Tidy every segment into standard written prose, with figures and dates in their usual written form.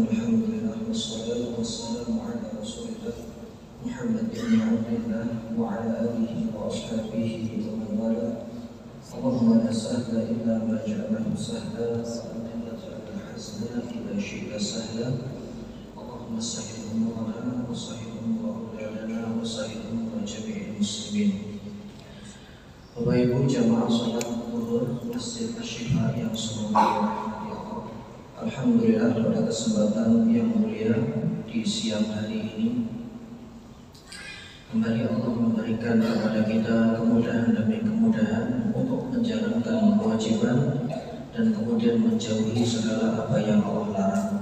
Alhamdulillah, wassalatu wassalamu ala Rasulillah Muhammad bin Abdillah wa ala alihi wa ashabihi wa man wala. Allahumma la sahla illa ma ja'alahu sahla wa anta taj'alul hazna idza syi'ta sahla. Allahumma sahhil umurana wa sahhil umur auladana wa sahhil umur jami'il muslimin. Bapak Ibu jamaah salat zuhur Masjid Asy-Syifa yang semoga alhamdulillah pada kesempatan yang mulia di siang hari ini kembali Allah memberikan kepada kita kemudahan demi kemudahan untuk menjalankan kewajiban dan kemudian menjauhi segala apa yang Allah larang.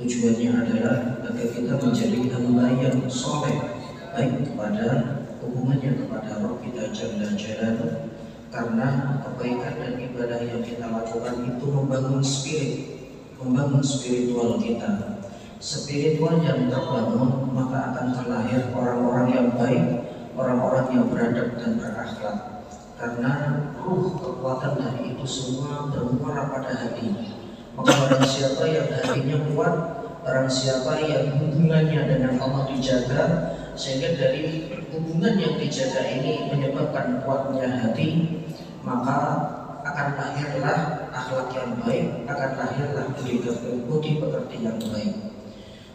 Tujuannya adalah agar kita menjadi hamba yang soleh, baik kepada hubungannya kepada Rabb kita Jalla Jalaluhu, karena kebaikan dan ibadah yang kita lakukan itu membangun spiritual kita. Spiritual yang terbangun, maka akan terlahir orang-orang yang baik, orang-orang yang beradab dan berakhlak. Karena ruh kekuatan dari itu semua bermuara pada hati. Maka barang siapa yang hatinya kuat, barang siapa yang hubungannya dengan Allah dijaga, sehingga dari hubungan yang dijaga ini menyebabkan kuatnya hati, maka akan lahirlah akhlak yang baik, akan lahirlah budi pekerti yang baik.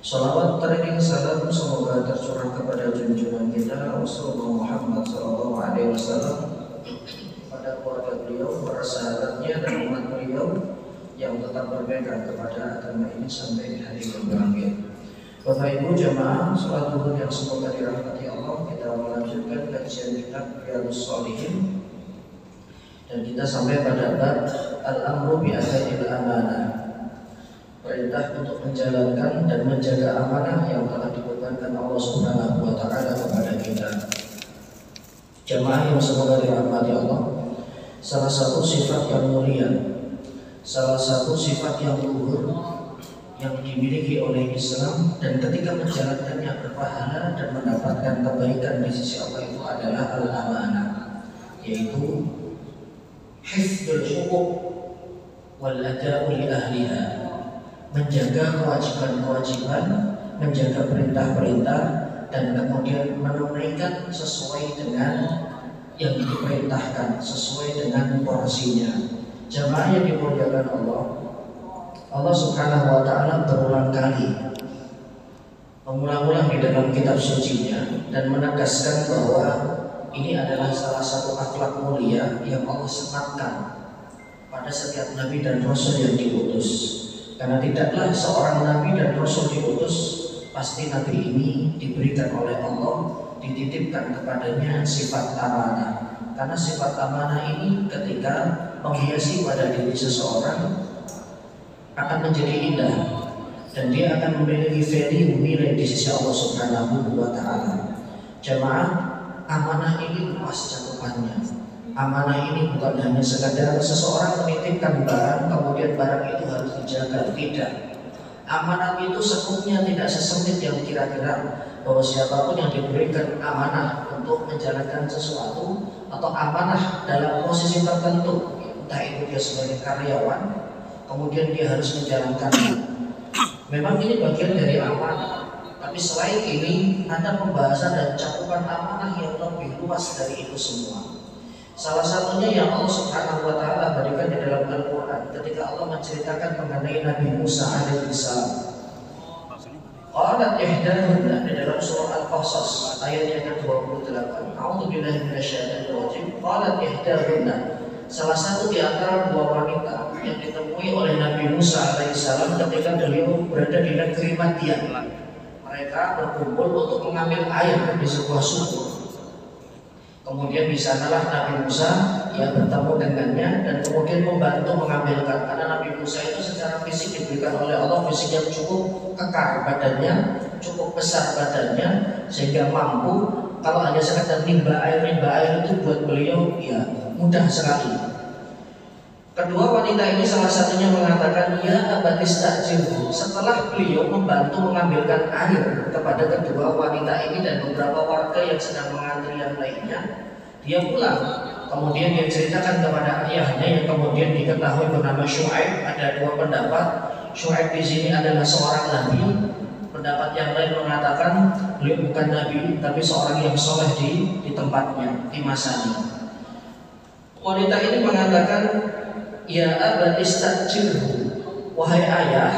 Salawat teriring salam semoga tercurah kepada junjungan kita Rasulullah Muhammad SAW, pada keluarga beliau, para sahabatnya dan umat beliau yang tetap berpegang kepada agama ini sampai di hari yang berakhir. Bapak Ibu jamaah salat zuhur yang semoga dirahmati Allah, kita melanjutkan kajian kitab Riyadhus Shalihin. Dan kita sampai pada bab al-amru bi ada'il amanah, perintah untuk menjalankan dan menjaga amanah yang telah dibebankan Allah Subhanahu wa taala kepada kita. Jamaah yang semoga dirahmati Allah, salah satu sifat yang mulia, salah satu sifat yang luhur yang dimiliki oleh Islam dan ketika menjalankannya berpahala dan mendapatkan kebaikan di sisi Allah itu adalah al-amanah, yaitu hifdzul huquq wal ada'u li ahliha, menjaga kewajiban-kewajiban, menjaga perintah-perintah dan kemudian menunaikan sesuai dengan yang diperintahkan, sesuai dengan porsinya. Jamaah yang dimuliakan Allah, Allah Subhanahu wa taala berulang kali mengulang-ulang di dalam kitab sucinya dan menegaskan bahwa ini adalah salah satu akhlak mulia yang Allah sematkan pada setiap nabi dan rasul yang diutus. Karena tidaklah seorang nabi dan rasul diutus pasti nabi ini diberikan oleh Allah, dititipkan kepadanya sifat amanah. Karena sifat amanah ini ketika menghiasi pada diri seseorang akan menjadi indah dan dia akan memiliki value, nilai di sisi Allah Subhanahu wa taala. Jamaah, amanah ini luas cakupannya. Amanah ini bukan hanya sekadar seseorang menitipkan barang kemudian barang itu harus dijaga, tidak. Amanah itu sekupnya tidak sesempit yang kira-kira bahwa siapapun yang diberikan amanah untuk menjalankan sesuatu atau amanah dalam posisi tertentu, entah itu dia sebagai karyawan, kemudian dia harus menjalankannya. Memang ini bagian dari amanah. Tapi selain ini ada pembahasan dan cakupan amanah yang lebih luas dari itu semua. Salah satunya yang Allah Subhanahu wa taala berikan di dalam Al-Qur'an ketika Allah menceritakan mengenai Nabi Musa alaihissalam. Qalat ihdahunna di dalam surah Al-Qasas ayat yang ke-28. A'udzubillahi minasyaitonir rajim. Qalat ihdahunna, salah satu di antara dua wanita yang ditemui oleh Nabi Musa alaihissalam ketika beliau berada di negeri Madian. Mereka berkumpul untuk mengambil air di sebuah sumur. Kemudian di sanalah Nabi Musa bertemu dengannya dan kemudian membantu mengambilkan, karena Nabi Musa itu secara fisik diberikan oleh Allah fisik yang cukup kekar badannya, cukup besar badannya sehingga mampu kalau hanya sekadar nimba air itu buat beliau mudah sekali. Kedua wanita ini salah satunya mengatakan, ya abatistajilhu. Setelah beliau membantu mengambilkan air kepada kedua wanita ini dan beberapa warga yang sedang mengantri yang lainnya, dia pulang. Kemudian dia ceritakan kepada ayahnya yang kemudian diketahui bernama Syuaib. Ada dua pendapat. Syuaib di sini adalah seorang nabi. Pendapat yang lain mengatakan beliau bukan nabi, tapi seorang yang soleh di tempatnya, di masanya. Wanita ini mengatakan, ya abatistajilhu, wahai ayah,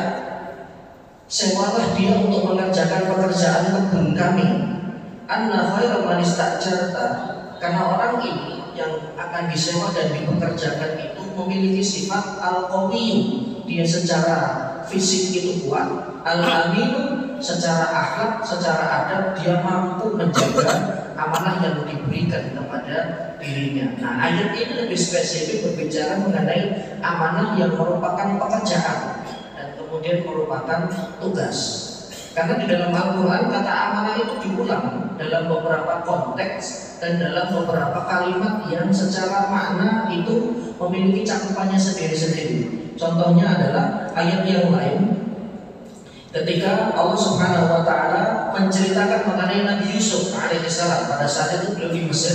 sewalah dia untuk mengerjakan pekerjaan kebun kami. Anna khairu man istajarta, karena orang ini yang akan disewa dan dipekerjakan itu memiliki sifat al-qawiyyu, dia secara fisik itu kuat, al-aminu, secara akhlak, secara adab dia mampu menjaga amanah yang diberikan kepada dirinya. Nah, ayat ini lebih spesifik berbicara mengenai amanah yang merupakan pekerjaan dan kemudian merupakan tugas. Karena di dalam Al-Quran kata amanah itu diulang dalam beberapa konteks dan dalam beberapa kalimat yang secara makna itu memiliki cakupannya sendiri-sendiri. Contohnya adalah ayat yang lain ketika Allah Subhanahu wa taala menceritakan mengenai Nabi Yusuf alaihissalam. Pada saat itu beliau di Mesir,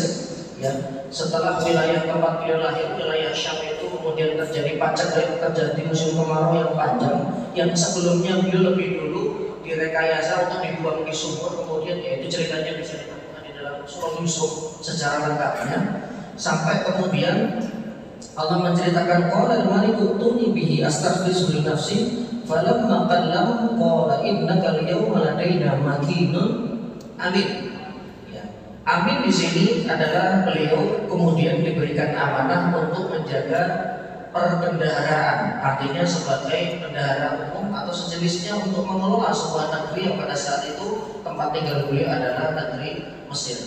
ya, setelah wilayah tempat beliau lahir, wilayah Syam itu kemudian terjadi pacak dan terjadi musim kemarau yang panjang, yang sebelumnya beliau lebih dulu direkayasa untuk dibuang di sumur. Kemudian ya, itu ceritanya bisa ditemukan di dalam surah Yusuf secara lengkapnya, sampai kemudian Allah menceritakan qala al-maliku tuni bihi astaghfiru li nafsi falamma qallam qala innaka al-yawma ladaina makinun amin. Ya. Amin di sini adalah beliau kemudian diberikan amanah untuk menjaga perbendaharaan, artinya sebagai bendahara umum atau sejenisnya untuk mengelola sebuah negeri yang pada saat itu tempat tinggal beliau adalah negeri Mesir.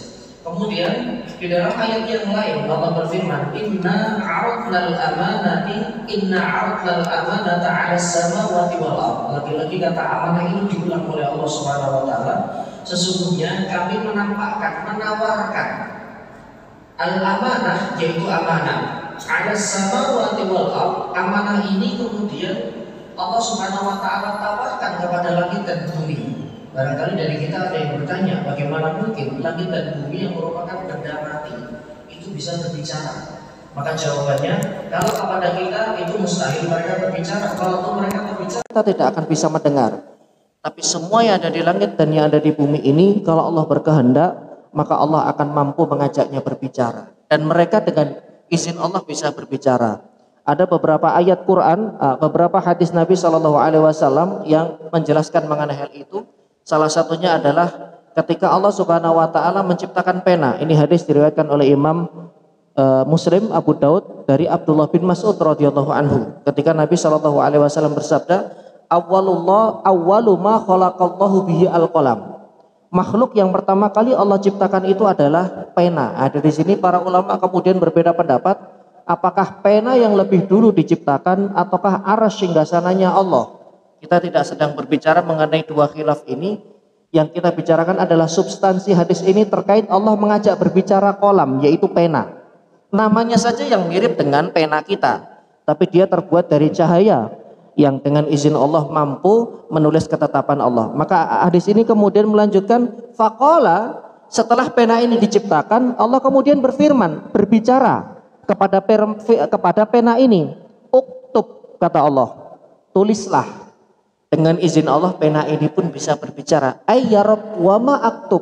Kemudian di dalam ayat yang lain Allah berfirman, inna aradnal amanata 'ala samawati wal ardh. Lagi-lagi kata amanah ini diulang oleh Allah Subhanahu wa taala. Sesungguhnya kami menawarkan al-amanah, yaitu amanah 'ala samawati wal ardh. Amanah ini kemudian Allah Subhanahu wa taala tawarkan kepada langit dan bumi. Barangkali dari kita ada yang bertanya, bagaimana mungkin langit dan bumi yang merupakan benda mati itu bisa berbicara? Maka jawabannya, kalau kepada kita itu mustahil mereka berbicara. Kalau mereka berbicara, kita tidak akan bisa mendengar. Tapi semua yang ada di langit dan yang ada di bumi ini, kalau Allah berkehendak, maka Allah akan mampu mengajaknya berbicara. Dan mereka dengan izin Allah bisa berbicara. Ada beberapa ayat Quran, beberapa hadis Nabi SAW yang menjelaskan mengenai hal itu. Salah satunya adalah ketika Allah Subhanahu wa taala menciptakan pena. Ini hadis diriwayatkan oleh Imam Muslim, Abu Daud dari Abdullah bin Mas'ud radhiyallahu anhu. Ketika Nabi SAW bersabda, awwalu ma khalaqallahu bihi al-qalam. Makhluk yang pertama kali Allah ciptakan itu adalah pena. Ada di sini para ulama kemudian berbeda pendapat, apakah pena yang lebih dulu diciptakan ataukah arsy singgasananya Allah. Kita tidak sedang berbicara mengenai dua khilaf ini. Yang kita bicarakan adalah substansi hadis ini terkait Allah mengajak berbicara kolam, yaitu pena. Namanya saja yang mirip dengan pena kita, tapi dia terbuat dari cahaya yang dengan izin Allah mampu menulis ketetapan Allah. Maka hadis ini kemudian melanjutkan, faqala, setelah pena ini diciptakan, Allah kemudian berbicara kepada pena ini. Uktub, kata Allah, tulislah. Dengan izin Allah pena ini pun bisa berbicara. Ya Rabb wa ma aktub.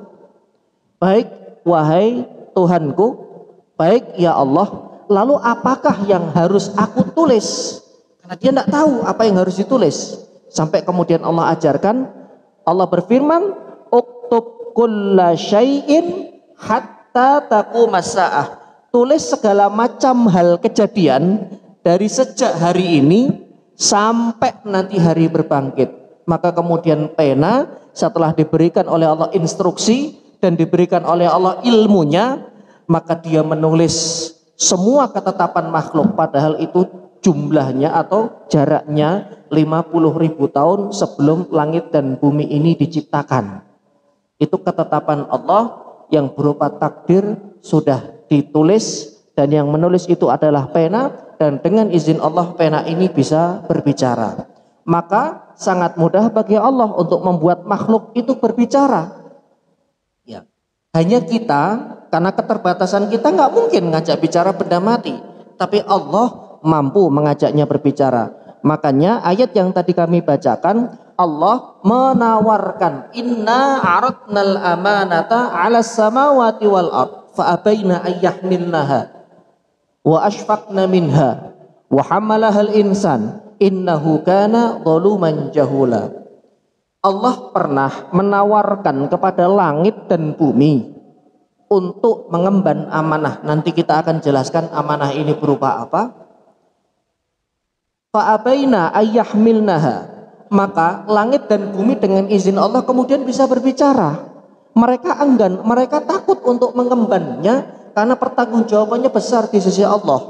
Baik wahai Tuhanku, baik ya Allah, lalu apakah yang harus aku tulis? Karena dia tidak tahu apa yang harus ditulis. Sampai kemudian Allah ajarkan, Allah berfirman, uktub kulla syai'in hatta taqumas sa'ah. Tulis segala macam hal kejadian dari sejak hari ini sampai nanti hari berbangkit. Maka kemudian pena setelah diberikan oleh Allah instruksi dan diberikan oleh Allah ilmunya, maka dia menulis semua ketetapan makhluk, padahal itu jumlahnya atau jaraknya 50.000 tahun sebelum langit dan bumi ini diciptakan. Itu ketetapan Allah yang berupa takdir sudah ditulis dan yang menulis itu adalah pena, dan dengan izin Allah pena ini bisa berbicara. Maka sangat mudah bagi Allah untuk membuat makhluk itu berbicara. Ya. Hanya kita, karena keterbatasan kita nggak mungkin ngajak bicara benda mati, tapi Allah mampu mengajaknya berbicara. Makanya ayat yang tadi kami bacakan, Allah menawarkan, inna aradnal amanata 'alas samawati wal ard fa abaina ayyahmilnaha wa ashfaqna minha wa hamalahal insan innahu kana zaluman jahula. Allah pernah menawarkan kepada langit dan bumi untuk mengemban amanah. Nanti kita akan jelaskan amanah ini berupa apa. Fa'abaina ayyahmilnaha, maka langit dan bumi dengan izin Allah kemudian bisa berbicara. Mereka enggan, mereka takut untuk mengembannya karena pertanggungjawabannya besar di sisi Allah.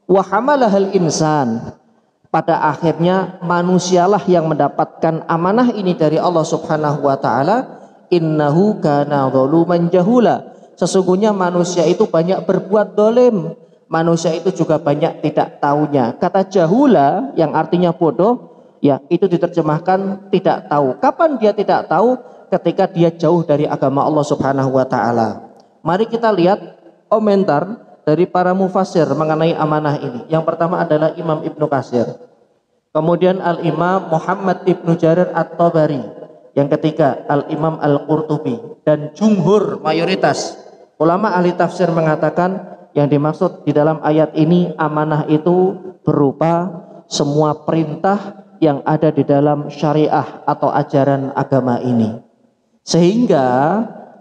Wa hamalahal insan, pada akhirnya manusialah yang mendapatkan amanah ini dari Allah Subhanahu wa taala. Innahu kana zaluman jahula, sesungguhnya manusia itu banyak berbuat dolim, manusia itu juga banyak tidak taunya. Kata jahula yang artinya bodoh, ya itu diterjemahkan tidak tahu. Kapan dia tidak tahu? Ketika dia jauh dari agama Allah Subhanahu wa taala. Mari kita lihat komentar dari para mufassir mengenai amanah ini. Yang pertama adalah Imam Ibnu Katsir, kemudian Al-Imam Muhammad Ibnu Jarir At-Tabari, yang ketiga Al-Imam Al-Qurtubi, dan jumhur mayoritas ulama ahli tafsir mengatakan yang dimaksud di dalam ayat ini amanah itu berupa semua perintah yang ada di dalam syariah atau ajaran agama ini. Sehingga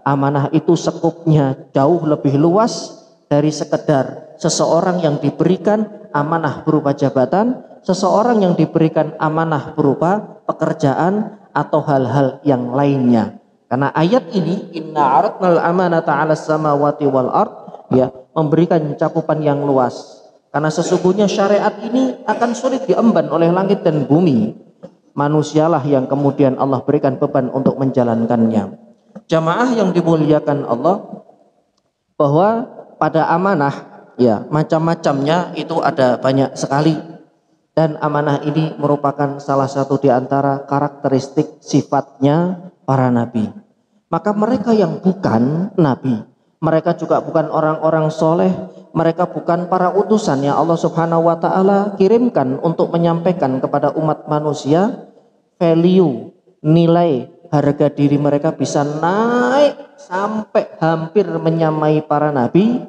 amanah itu sekupnya jauh lebih luas dari sekedar seseorang yang diberikan amanah berupa jabatan, seseorang yang diberikan amanah berupa pekerjaan atau hal-hal yang lainnya. Karena ayat ini inna aradnal amanata 'alas samawati wal ard, ya, memberikan cakupan yang luas. Karena sesungguhnya syariat ini akan sulit diemban oleh langit dan bumi. Manusialah yang kemudian Allah berikan beban untuk menjalankannya. Jamaah yang dimuliakan Allah, bahwa pada amanah, ya, macam-macamnya itu ada banyak sekali. Dan amanah ini merupakan salah satu di antara karakteristik sifatnya para nabi. Maka mereka yang bukan nabi, mereka juga bukan orang-orang soleh, mereka bukan para utusan yang Allah Subhanahu wa taala kirimkan untuk menyampaikan kepada umat manusia, value, nilai, harga diri mereka bisa naik sampai hampir menyamai para nabi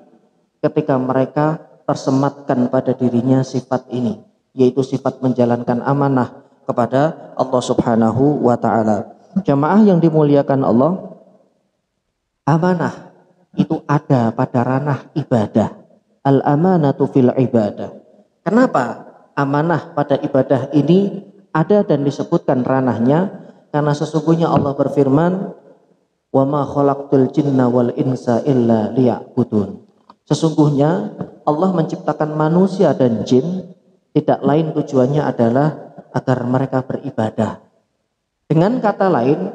ketika mereka tersematkan pada dirinya sifat ini, yaitu sifat menjalankan amanah kepada Allah Subhanahu wa taala. Jamaah yang dimuliakan Allah, amanah itu ada pada ranah ibadah. Al-amanatu fil ibadah. Kenapa amanah pada ibadah ini ada dan disebutkan ranahnya? Karena sesungguhnya Allah berfirman, wa ma khalaqtul jinna wal insa illa liya'budun. Sesungguhnya Allah menciptakan manusia dan jin tidak lain tujuannya adalah agar mereka beribadah. Dengan kata lain,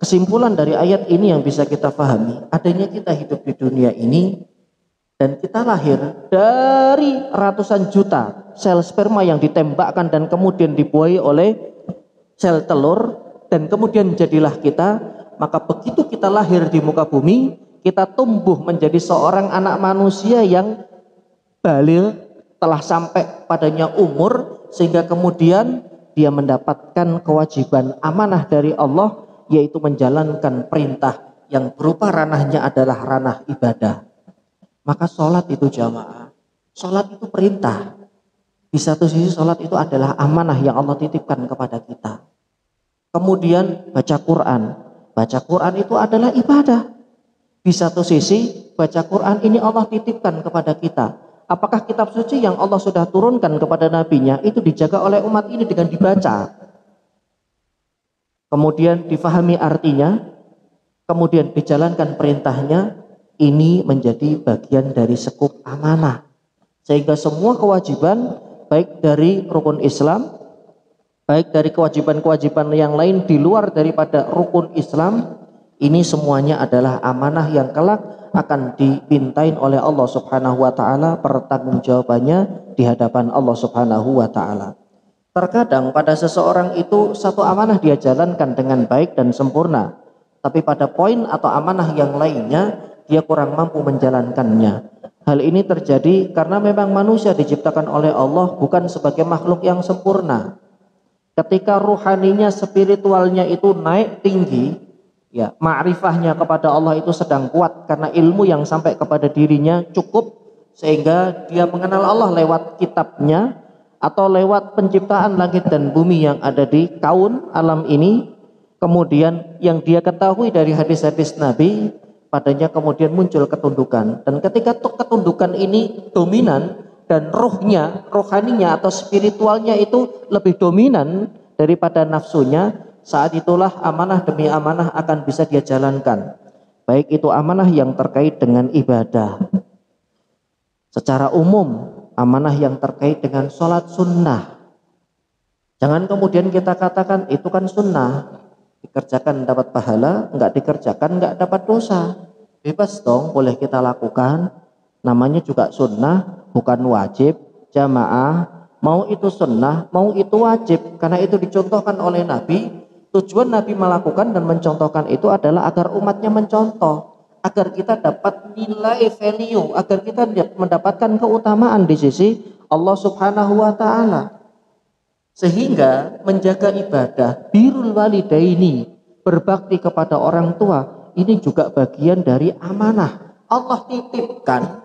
kesimpulan dari ayat ini yang bisa kita pahami, adanya kita hidup di dunia ini dan kita lahir dari ratusan juta sel sperma yang ditembakkan dan kemudian dibuai oleh sel telur, dan kemudian jadilah kita. Maka begitu kita lahir di muka bumi, kita tumbuh menjadi seorang anak manusia yang baligh, telah sampai padanya umur, sehingga kemudian dia mendapatkan kewajiban amanah dari Allah, yaitu menjalankan perintah yang berupa ranahnya adalah ranah ibadah. Maka sholat itu jamaah, sholat itu perintah. Di satu sisi sholat itu adalah amanah yang Allah titipkan kepada kita. Kemudian baca Quran itu adalah ibadah. Di satu sisi baca Quran ini Allah titipkan kepada kita. Apakah kitab suci yang Allah sudah turunkan kepada nabinya itu dijaga oleh umat ini dengan dibaca, kemudian difahami artinya, kemudian dijalankan perintahnya, ini menjadi bagian dari sekup amanah. Sehingga semua kewajiban, baik dari rukun Islam, baik dari kewajiban-kewajiban yang lain di luar daripada rukun Islam, Ini semuanya adalah amanah yang kelak akan dipintain oleh Allah Subhanahu wa taala, pertanggungjawabannya di hadapan Allah Subhanahu wa taala. Terkadang pada seseorang itu satu amanah dia jalankan dengan baik dan sempurna, tapi pada poin atau amanah yang lainnya dia kurang mampu menjalankannya. Hal ini terjadi karena memang manusia diciptakan oleh Allah bukan sebagai makhluk yang sempurna. Ketika ruhaninya, spiritualnya itu naik tinggi, ya, ma'rifahnya kepada Allah itu sedang kuat karena ilmu yang sampai kepada dirinya cukup, sehingga dia mengenal Allah lewat kitabnya atau lewat penciptaan langit dan bumi yang ada di kaun alam ini. Kemudian yang dia ketahui dari hadis-hadis Nabi, padanya kemudian muncul ketundukan. Dan ketika ketundukan ini dominan dan rohaninya atau spiritualnya itu lebih dominan daripada nafsunya, saat itulah amanah demi amanah akan bisa dia jalankan. Baik itu amanah yang terkait dengan ibadah. Secara umum, amanah yang terkait dengan sholat sunnah. Jangan kemudian kita katakan itu kan sunnah, dikerjakan dapat pahala, enggak dikerjakan enggak dapat dosa. Bebas dong, boleh kita lakukan. Namanya juga sunnah, bukan wajib. Jamaah, mau itu sunnah, mau itu wajib, karena itu dicontohkan oleh Nabi. Tujuan Nabi melakukan dan mencontohkan itu adalah agar umatnya mencontoh, agar kita dapat nilai value, agar kita mendapatkan keutamaan di sisi Allah Subhanahu wa taala. Sehingga menjaga ibadah, birrul walidaini, berbakti kepada orang tua, ini juga bagian dari amanah. Allah titipkan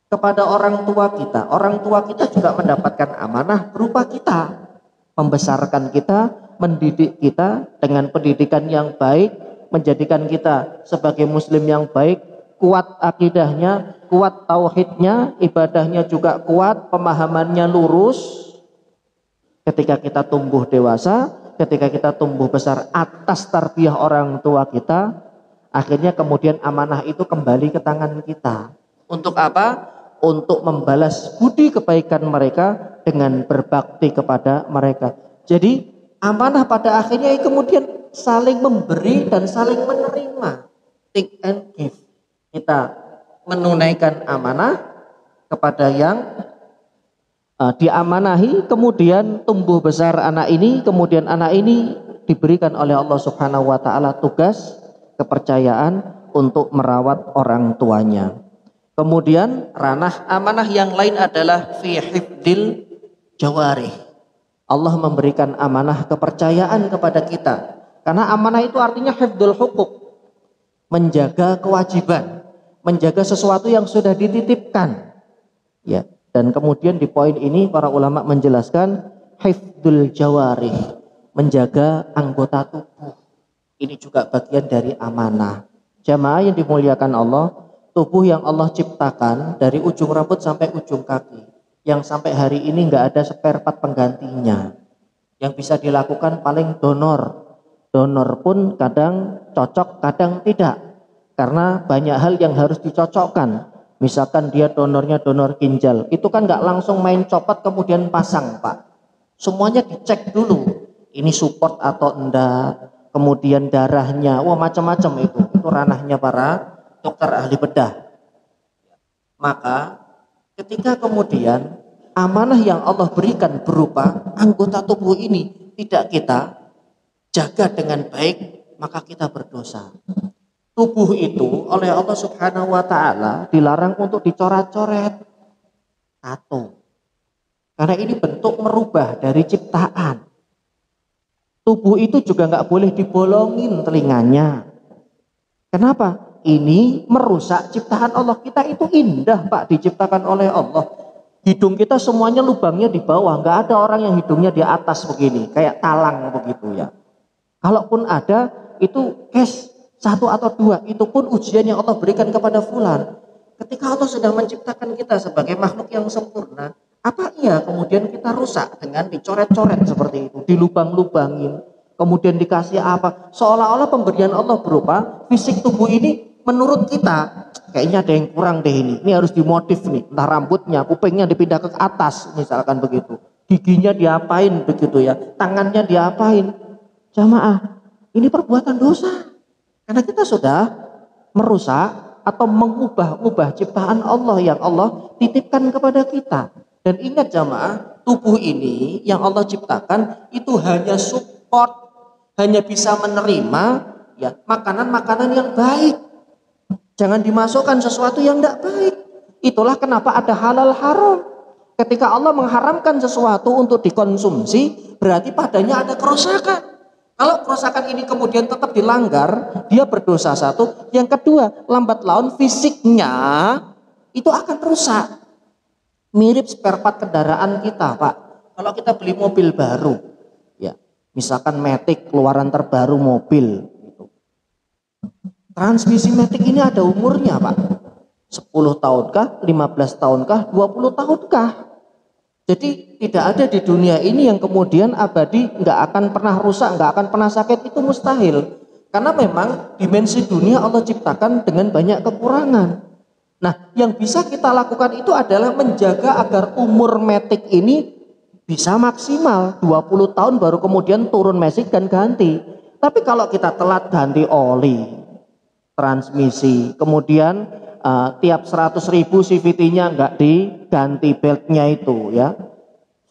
kepada orang tua kita. Orang tua kita juga mendapatkan amanah berupa kita, membesarkan kita, mendidik kita dengan pendidikan yang baik, menjadikan kita sebagai muslim yang baik, kuat akidahnya, kuat tauhidnya, ibadahnya juga kuat, pemahamannya lurus. Ketika kita tumbuh dewasa, ketika kita tumbuh besar atas tarbiyah orang tua kita, akhirnya kemudian amanah itu kembali ke tangan kita. Untuk apa? Untuk membalas budi kebaikan mereka dengan berbakti kepada mereka. Jadi amanah pada akhirnya kemudian saling memberi dan saling menerima, take and give. Kita menunaikan amanah kepada yang diamanahi, kemudian tumbuh besar anak ini, kemudian anak ini diberikan oleh Allah Subhanahu wa taala tugas, kepercayaan untuk merawat orang tuanya. Kemudian ranah amanah yang lain adalah fi hifdil jawarih. Allah memberikan amanah kepercayaan kepada kita. Karena amanah itu artinya hifdul hukuk, menjaga kewajiban, menjaga sesuatu yang sudah dititipkan. Ya, dan kemudian di poin ini para ulama menjelaskan hifdul jawarih, menjaga anggota tubuh. Ini juga bagian dari amanah. Jamaah yang dimuliakan Allah, tubuh yang Allah ciptakan dari ujung rambut sampai ujung kaki, yang sampai hari ini nggak ada spare part penggantinya. Yang bisa dilakukan paling donor. Donor pun kadang cocok, kadang tidak. Karena banyak hal yang harus dicocokkan. Misalkan dia donornya donor ginjal, itu kan nggak langsung main copot kemudian pasang, Pak. Semuanya dicek dulu. Ini support atau enggak, kemudian darahnya, wah macam-macam itu. Itu ranahnya para dokter ahli bedah. Maka ketika kemudian amanah yang Allah berikan berupa anggota tubuh ini tidak kita jaga dengan baik, maka kita berdosa. Tubuh itu oleh Allah Subhanahu wa taala dilarang untuk dicoret-coret, tato. Karena ini bentuk merubah dari ciptaan. Tubuh itu juga nggak boleh dibolongin telinganya. Kenapa? Ini merusak ciptaan Allah. Kita itu indah, Pak, diciptakan oleh Allah. Hidung kita semuanya lubangnya di bawah, nggak ada orang yang hidungnya di atas begini, kayak talang begitu ya. Kalaupun ada, itu case 1 atau 2, itu pun ujian yang Allah berikan kepada fulan. Ketika Allah sedang menciptakan kita sebagai makhluk yang sempurna, apa iya kemudian kita rusak dengan dicoret-coret seperti itu, dilubang-lubangin, kemudian dikasih apa? Seolah-olah pemberian Allah berupa fisik tubuh ini menurut kita kayaknya ada yang kurang deh ini harus dimodif nih, entah rambutnya, kupingnya dipindah ke atas misalkan begitu, giginya diapain begitu ya, tangannya diapain. Jamaah, ini perbuatan dosa. Karena kita sudah merusak atau mengubah-ubah ciptaan Allah yang Allah titipkan kepada kita. Dan ingat jamaah, tubuh ini yang Allah ciptakan itu hanya support, hanya bisa menerima ya makanan-makanan yang baik. Jangan dimasukkan sesuatu yang tidak baik. Itulah kenapa ada halal haram. Ketika Allah mengharamkan sesuatu untuk dikonsumsi, berarti padanya ada kerusakan. Kalau kerusakan ini kemudian tetap dilanggar, dia berdosa satu. Yang kedua, lambat laun fisiknya itu akan rusak. Mirip spare part kendaraan kita, Pak. Kalau kita beli mobil baru, ya, misalkan Matic keluaran terbaru mobil, gitu. Transmisi Matic ini ada umurnya, Pak. 10 tahunkah, 15 tahunkah, 20 tahunkah? Jadi tidak ada di dunia ini yang kemudian abadi, nggak akan pernah rusak, nggak akan pernah sakit, itu mustahil. Karena memang dimensi dunia Allah ciptakan dengan banyak kekurangan. Nah, yang bisa kita lakukan itu adalah menjaga agar umur Matic ini bisa maksimal 20 tahun baru kemudian turun mesin dan ganti. Tapi kalau kita telat ganti oli, transmisi, kemudian tiap 100.000 CVT-nya nggak diganti beltnya itu ya,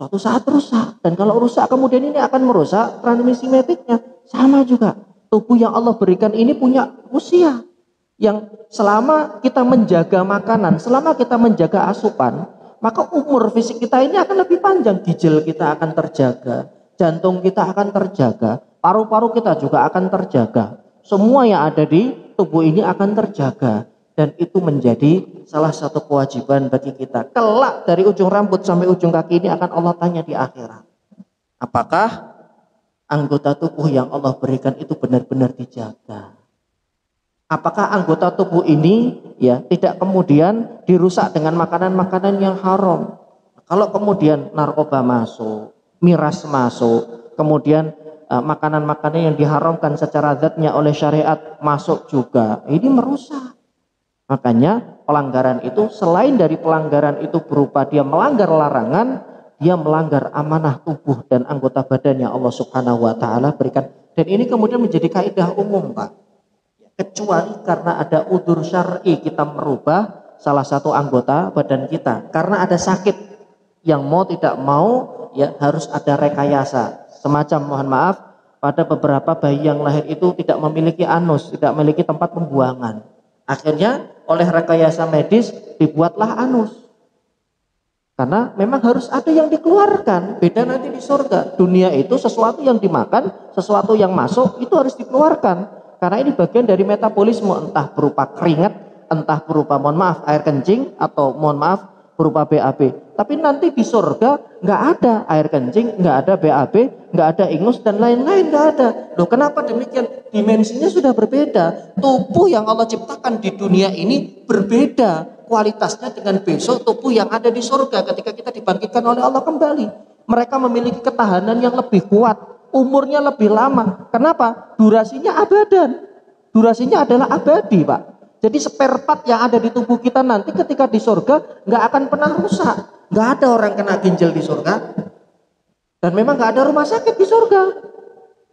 suatu saat rusak. Dan kalau rusak kemudian ini akan merusak transmisi Matic-nya. Sama juga tubuh yang Allah berikan ini punya usia yang selama kita menjaga makanan, selama kita menjaga asupan, maka umur fisik kita ini akan lebih panjang. Ginjal kita akan terjaga, jantung kita akan terjaga, paru-paru kita juga akan terjaga. Semua yang ada di tubuh ini akan terjaga. Dan itu menjadi salah satu kewajiban bagi kita. Kelak dari ujung rambut sampai ujung kaki ini akan Allah tanya di akhirat. Apakah anggota tubuh yang Allah berikan itu benar-benar dijaga? Apakah anggota tubuh ini ya tidak kemudian dirusak dengan makanan-makanan yang haram? Kalau kemudian narkoba masuk, miras masuk, kemudian makanan-makanan yang diharamkan secara zatnya oleh syariat masuk juga, ini merusak. Makanya pelanggaran itu selain dari pelanggaran itu berupa dia melanggar larangan, dia melanggar amanah tubuh dan anggota badannya Allah Subhanahu wa taala berikan. Dan ini kemudian menjadi kaidah umum, Pak. Kecuali karena ada udzur syar'i kita merubah salah satu anggota badan kita karena ada sakit yang mau tidak mau ya harus ada rekayasa. Semacam mohon maaf pada beberapa bayi yang lahir itu tidak memiliki anus, tidak memiliki tempat pembuangan. Akhirnya oleh rekayasa medis dibuatlah anus. Karena memang harus ada yang dikeluarkan. Beda nanti di surga. Dunia itu sesuatu yang dimakan, sesuatu yang masuk itu harus dikeluarkan. Karena ini bagian dari metabolisme, entah berupa keringat, entah berupa mohon maaf air kencing, atau mohon maaf berupa BAB. Tapi nanti di surga nggak ada air kencing, nggak ada BAB, nggak ada ingus dan lain-lain, nggak ada. Loh kenapa demikian? Dimensinya sudah berbeda. Tubuh yang Allah ciptakan di dunia ini berbeda kualitasnya dengan besok tubuh yang ada di surga ketika kita dibangkitkan oleh Allah kembali. Mereka memiliki ketahanan yang lebih kuat, umurnya lebih lama. Kenapa? Durasinya abadan. Durasinya adalah abadi, Pak. Jadi spare part yang ada di tubuh kita nanti ketika di surga nggak akan pernah rusak. Nggak ada orang kena ginjal di surga. Dan memang nggak ada rumah sakit di surga.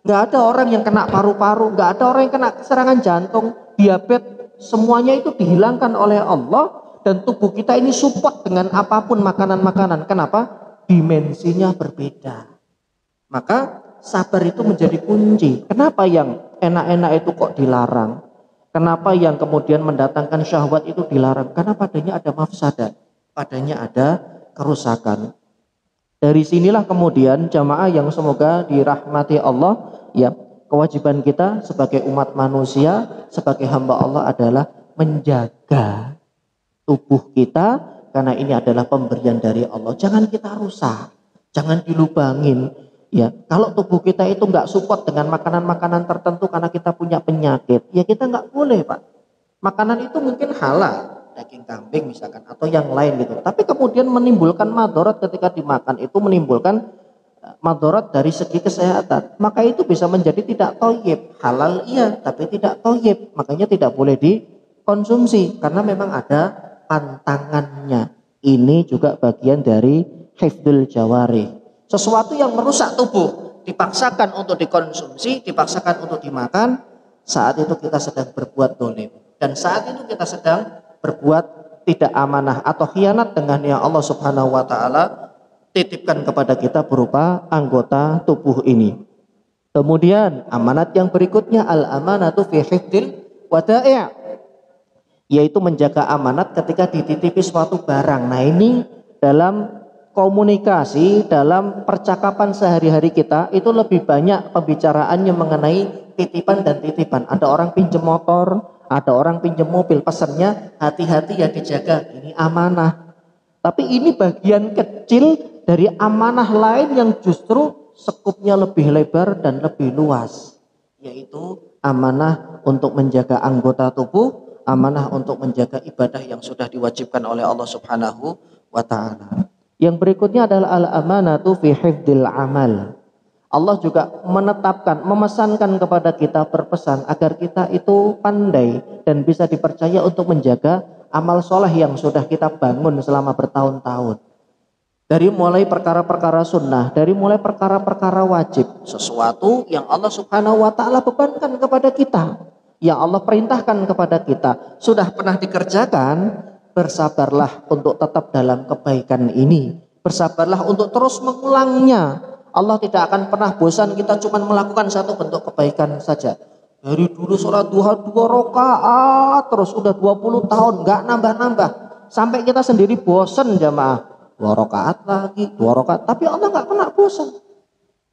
Nggak ada orang yang kena paru-paru. Nggak ada orang yang kena serangan jantung, diabetes. Semuanya itu dihilangkan oleh Allah. Dan tubuh kita ini support dengan apapun makanan-makanan. Kenapa? Dimensinya berbeda. Maka sabar itu menjadi kunci. Kenapa yang enak-enak itu kok dilarang? Kenapa yang kemudian mendatangkan syahwat itu dilarang? Karena padanya ada mafsadat, padanya ada kerusakan. Dari sinilah kemudian jamaah yang semoga dirahmati Allah, ya, kewajiban kita sebagai umat manusia, sebagai hamba Allah adalah menjaga tubuh kita, karena ini adalah pemberian dari Allah. Jangan kita rusak, jangan dilubangin. Ya, kalau tubuh kita itu nggak support dengan makanan-makanan tertentu karena kita punya penyakit, ya kita nggak boleh, Pak. Makanan itu mungkin halal, daging kambing misalkan, atau yang lain gitu. Tapi kemudian menimbulkan madharat ketika dimakan, itu menimbulkan madharat dari segi kesehatan. Maka itu bisa menjadi tidak thayyib. Halal iya, tapi tidak thayyib. Makanya tidak boleh dikonsumsi karena memang ada pantangannya. Ini juga bagian dari hifdzul jawarih. Sesuatu yang merusak tubuh dipaksakan untuk dikonsumsi, dipaksakan untuk dimakan, saat itu kita sedang berbuat dolim, dan saat itu kita sedang berbuat tidak amanah atau khianat dengan yang Allah Subhanahu wa taala titipkan kepada kita berupa anggota tubuh ini. Kemudian amanat yang berikutnya al-amanatu fi hifdzil wada'i', yaitu menjaga amanat ketika dititipi suatu barang. Nah, ini dalam komunikasi, dalam percakapan sehari-hari kita itu lebih banyak pembicaraannya mengenai titipan dan titipan. Ada orang pinjam motor, ada orang pinjam mobil, pesannya hati-hati ya, dijaga, ini amanah. Tapi ini bagian kecil dari amanah lain yang justru sekupnya lebih lebar dan lebih luas, yaitu amanah untuk menjaga anggota tubuh, amanah untuk menjaga ibadah yang sudah diwajibkan oleh Allah Subhanahu wa taala. Yang berikutnya adalah al-amanatu fi hifdzil amal. Allah juga menetapkan, memesankan kepada kita, berpesan agar kita itu pandai dan bisa dipercaya untuk menjaga amal soleh yang sudah kita bangun selama bertahun-tahun. Dari mulai perkara-perkara sunnah, dari mulai perkara-perkara wajib, sesuatu yang Allah Subhanahu wa taala bebankan kepada kita, yang Allah perintahkan kepada kita, sudah pernah dikerjakan, bersabarlah untuk tetap dalam kebaikan ini. Bersabarlah untuk terus mengulangnya. Allah tidak akan pernah bosan kita cuma melakukan satu bentuk kebaikan saja. Dari dulu sholat duha 2 rakaat, terus udah 20 tahun, nggak nambah-nambah. Sampai kita sendiri bosan jamaah. 2 rakaat lagi, 2 rakaat. Tapi Allah nggak pernah bosan.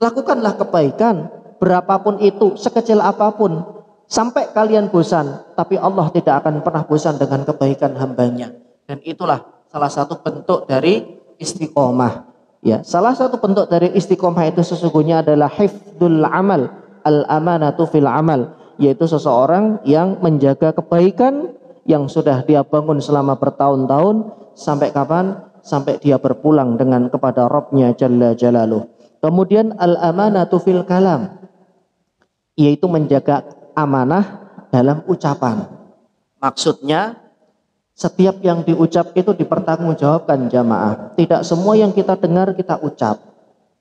Lakukanlah kebaikan, berapapun itu, sekecil apapun. Sampai kalian bosan, tapi Allah tidak akan pernah bosan dengan kebaikan hambanya. Dan itulah salah satu bentuk dari istiqomah. Ya, salah satu bentuk dari istiqomah itu sesungguhnya adalah hifdzul amal, al-amanatu fil amal, yaitu seseorang yang menjaga kebaikan yang sudah dia bangun selama bertahun-tahun. Sampai kapan? Sampai dia berpulang dengan kepada Rabbnya Jalla Jalaluh. Kemudian al-amanatu fil kalam, yaitu menjaga amanah dalam ucapan. Maksudnya setiap yang diucap itu dipertanggungjawabkan jamaah. Tidak semua yang kita dengar kita ucap.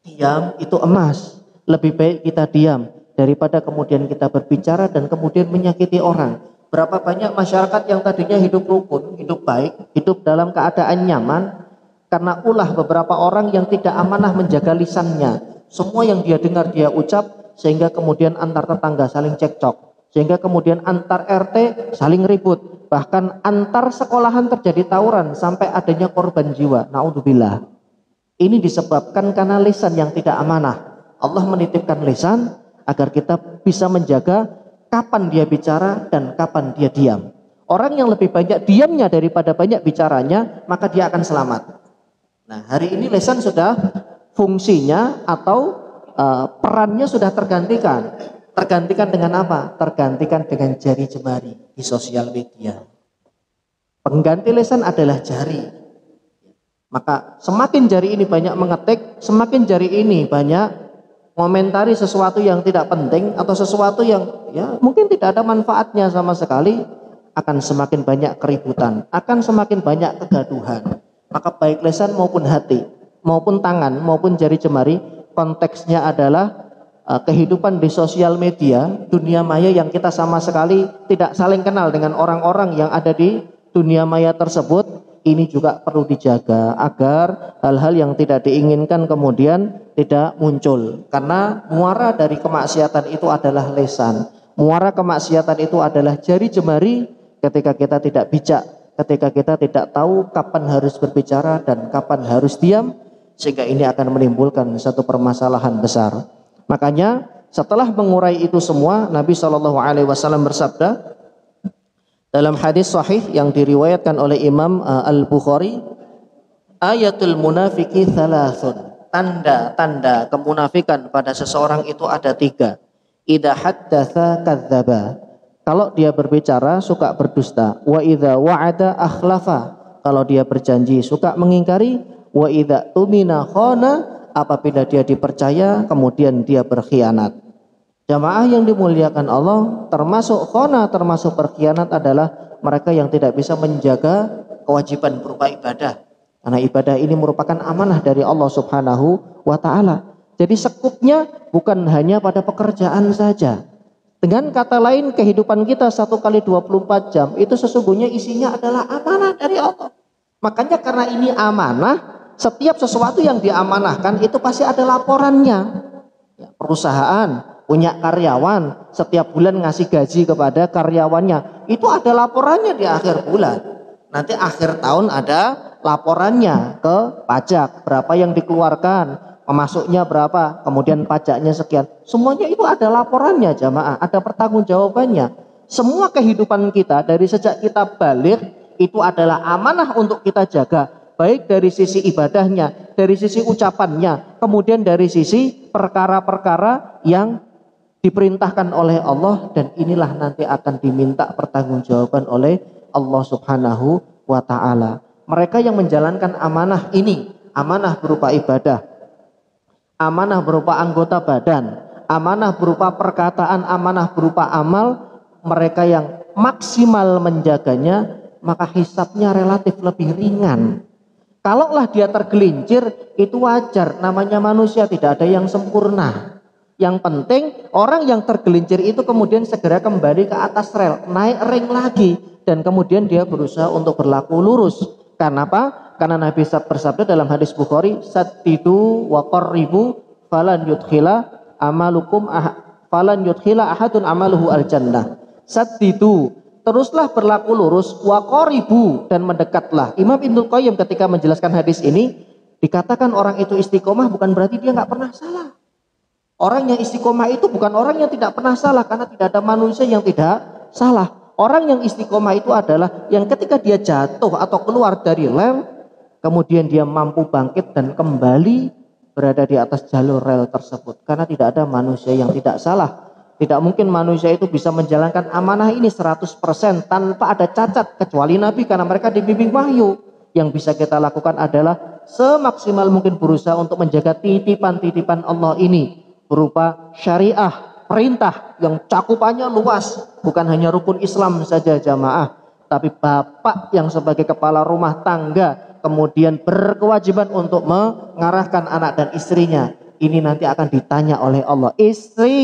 Diam itu emas. Lebih baik kita diam daripada kemudian kita berbicara dan kemudian menyakiti orang. Berapa banyak masyarakat yang tadinya hidup rukun, hidup baik, hidup dalam keadaan nyaman, karena ulah beberapa orang yang tidak amanah menjaga lisannya. Semua yang dia dengar dia ucap, sehingga kemudian antar tetangga saling cekcok, sehingga kemudian antar RT saling ribut, bahkan antar sekolahan terjadi tawuran sampai adanya korban jiwa. Naudzubillah. Ini disebabkan karena lisan yang tidak amanah. Allah menitipkan lisan agar kita bisa menjaga kapan dia bicara dan kapan dia diam. Orang yang lebih banyak diamnya daripada banyak bicaranya, maka dia akan selamat. Nah, hari ini lisan sudah fungsinya atau perannya sudah tergantikan. Tergantikan dengan apa? Tergantikan dengan jari jemari di sosial media. Pengganti lisan adalah jari. Maka semakin jari ini banyak mengetik, semakin jari ini banyak komentari sesuatu yang tidak penting atau sesuatu yang ya mungkin tidak ada manfaatnya sama sekali, akan semakin banyak keributan, akan semakin banyak kegaduhan. Maka baik lisan maupun hati, maupun tangan, maupun jari jemari, konteksnya adalah kehidupan di sosial media, dunia maya yang kita sama sekali tidak saling kenal dengan orang-orang yang ada di dunia maya tersebut. Ini juga perlu dijaga agar hal-hal yang tidak diinginkan kemudian tidak muncul. Karena muara dari kemaksiatan itu adalah lisan. Muara kemaksiatan itu adalah jari jemari ketika kita tidak bijak, ketika kita tidak tahu kapan harus berbicara dan kapan harus diam, sehingga ini akan menimbulkan satu permasalahan besar. Makanya setelah mengurai itu semua, Nabi SAW bersabda dalam hadis sahih yang diriwayatkan oleh Imam Al-Bukhari, ayatul munafiki thalathun, tanda-tanda kemunafikan pada seseorang itu ada 3. Idza haddatsa kadzdzaba, kalau dia berbicara suka berdusta. Wa idza wa'ada akhlafa, kalau dia berjanji suka mengingkari. Wa idza tumina khana, apabila dia dipercaya kemudian dia berkhianat. Jamaah yang dimuliakan Allah, termasuk khana, termasuk berkhianat adalah mereka yang tidak bisa menjaga kewajiban berupa ibadah. Karena ibadah ini merupakan amanah dari Allah Subhanahu wa taala. Jadi sekupnya bukan hanya pada pekerjaan saja, Dengan kata lain, kehidupan kita 1 kali 24 jam itu sesungguhnya isinya adalah amanah dari Allah. Makanya karena ini amanah, setiap sesuatu yang diamanahkan itu pasti ada laporannya. Ya, perusahaan punya karyawan, setiap bulan ngasih gaji kepada karyawannya, itu ada laporannya di akhir bulan. Nanti akhir tahun ada laporannya ke pajak, berapa yang dikeluarkan, masuknya berapa, kemudian pajaknya sekian. Semuanya itu ada laporannya jamaah, ada pertanggungjawabannya. Semua kehidupan kita dari sejak kita balik itu adalah amanah untuk kita jaga, baik dari sisi ibadahnya, dari sisi ucapannya, kemudian dari sisi perkara-perkara yang diperintahkan oleh Allah, dan inilah nanti akan diminta pertanggungjawaban oleh Allah Subhanahu wa ta'ala. Mereka yang menjalankan amanah ini, amanah berupa ibadah, amanah berupa anggota badan, amanah berupa perkataan, amanah berupa amal, mereka yang maksimal menjaganya, maka hisabnya relatif lebih ringan. Kalaulah dia tergelincir, itu wajar, namanya manusia, tidak ada yang sempurna. Yang penting orang yang tergelincir itu kemudian segera kembali ke atas rel, naik ring lagi, dan kemudian dia berusaha untuk berlaku lurus. Karena apa? Karena Nabi bersabda dalam hadis Bukhari, saddidu wa qarribu falan yudkhila amalukum falan yudkhila ahadun amaluhu al jannah. Saddidu, teruslah berlaku lurus, wa qaribu, dan mendekatlah. Imam Ibnul Qayyim ketika menjelaskan hadis ini, dikatakan orang itu istiqomah bukan berarti dia nggak pernah salah. Orang yang istiqomah itu bukan orang yang tidak pernah salah, karena tidak ada manusia yang tidak salah. Orang yang istiqomah itu adalah yang ketika dia jatuh atau keluar dari rel, kemudian dia mampu bangkit dan kembali berada di atas jalur rel tersebut. Karena tidak ada manusia yang tidak salah. Tidak mungkin manusia itu bisa menjalankan amanah ini 100% tanpa ada cacat, kecuali Nabi, karena mereka dibimbing wahyu. Yang bisa kita lakukan adalah semaksimal mungkin berusaha untuk menjaga titipan-titipan Allah ini berupa syariah, perintah yang cakupannya luas, bukan hanya rukun Islam saja jamaah, tapi bapak yang sebagai kepala rumah tangga kemudian berkewajiban untuk mengarahkan anak dan istrinya. Ini nanti akan ditanya oleh Allah. Istri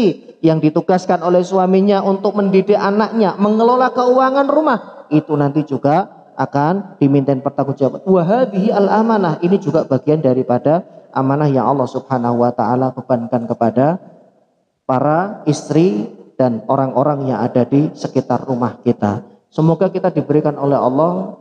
yang ditugaskan oleh suaminya untuk mendidik anaknya, mengelola keuangan rumah, itu nanti juga akan dimintain pertanggungjawaban. Wa hadhihi al-amanah, ini juga bagian daripada amanah yang Allah Subhanahu wa ta'ala bebankan kepada para istri dan orang-orang yang ada di sekitar rumah kita. Semoga kita diberikan oleh Allah,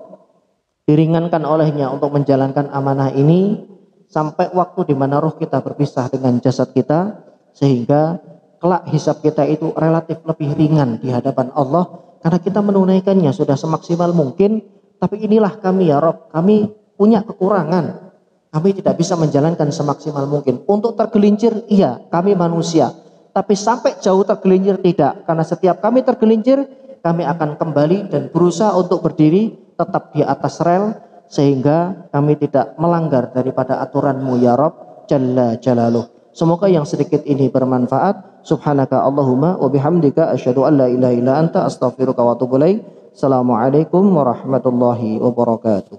diringankan olehnya untuk menjalankan amanah ini sampai waktu di mana ruh kita berpisah dengan jasad kita, sehingga kelak hisab kita itu relatif lebih ringan di hadapan Allah, karena kita menunaikannya sudah semaksimal mungkin. Tapi inilah kami ya Rob, kami punya kekurangan, kami tidak bisa menjalankan semaksimal mungkin. Untuk tergelincir, iya, kami manusia. Tapi sampai jauh tergelincir tidak. Karena setiap kami tergelincir, kami akan kembali dan berusaha untuk berdiri tetap di atas rel, sehingga kami tidak melanggar daripada aturan-Mu ya Rabb Jalla Jalaluh. Semoga yang sedikit ini bermanfaat. Subhanaka Allahumma wa bihamdika asyhadu an la ilaha illa anta astaghfiruka wa atubu ilaik. Assalamualaikum warahmatullahi wabarakatuh.